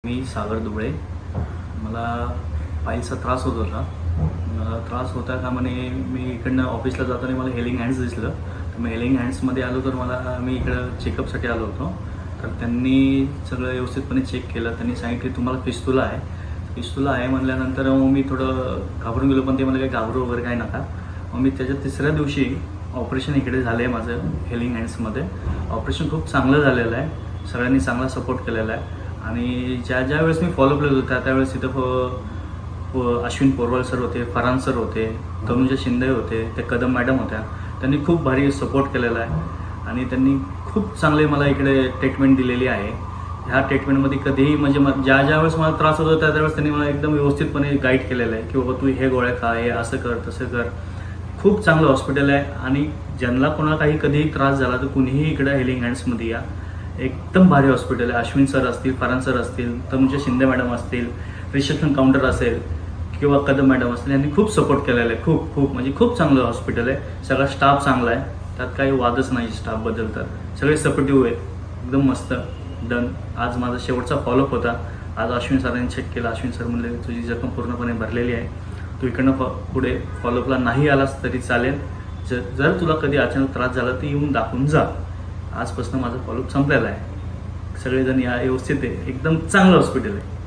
मी सागर दुबळे. मला पायचा त्रास होत होता. मला त्रास होता का म्हणे मी इकडनं ऑफिसला जाताना मला हेलिंग हँड्स दिसलं. तर मी हेलिंग हँड्समध्ये आलो तर मी इकडं चेकअपसाठी आलो होतो. तर त्यांनी सगळं व्यवस्थितपणे चेक केलं. त्यांनी सांगितलं तुम्हाला फिस्तुला आहे. फिस्तुला आहे म्हणल्यानंतर मग मी थोडं घाबरून गेलो, पण ते मला काही घाबरू वगैरे काय नका. मग मी त्याच्या तिसऱ्या दिवशी ऑपरेशन इकडे झालं आहे माझं हेलिंग हँड्समध्ये. ऑपरेशन खूप चांगलं झालेलं आहे. सगळ्यांनी चांगला सपोर्ट केलेला आहे. आणि ज्या वेळेस मी फॉलोअप लेत होता त्यावेळेस इथं अश्विन पोरवाल सर होते, फरान सर होते, तनुजा शिंदे होते, ते कदम मॅडम होत्या. त्यांनी खूप भारी सपोर्ट केलेला आहे आणि त्यांनी खूप चांगले मला इकडे ट्रीटमेंट दिलेली आहे. ह्या ट्रीटमेंटमध्ये कधीही म्हणजे ज्या वेळेस मला त्रास होतो त्यावेळेस त्यांनी मला एकदम व्यवस्थितपणे गाईड केलेलं आहे की बाबा तू हे गोळ्या खा, हे असं कर, तसं कर. खूप चांगलं हॉस्पिटल आहे आणि ज्यांना कोणाला काही कधीही त्रास झाला तर कुणीही इकडे हेलिंग हँड्समध्ये या. एकदम भारी हॉस्पिटल आहे. अश्विन सर असतील, फरान सर असतील, तनुजा शिंदे मॅडम असतील, रिसेप्शन काउंटर असेल किंवा कदम मॅडम असतील, यांनी खूप सपोर्ट केलेला आहे. खूप म्हणजे खूप चांगलं हॉस्पिटल आहे. सगळा स्टाफ चांगला आहे, त्यात काही वादच नाही स्टाफबद्दल. तर सगळे सपोर्टिव्ह आहेत, एकदम मस्त डन. आज माझा शेवटचा फॉलोअप होता. आज अश्विन सरांनी चेक केला. अश्विन सर म्हणले तुझी जखम पूर्णपणे भरलेली आहे, तू इकडनं पुढे फॉलोअपला नाही आलास तरी चालेल. जर तुला कधी अचानक त्रास झाला तर येऊन दाखवून जा. आजपासून माझा फॉलोअप संपलेला आहे. सगळेजण या, व्यवस्थित आहे, एकदम चांगलं हॉस्पिटल आहे.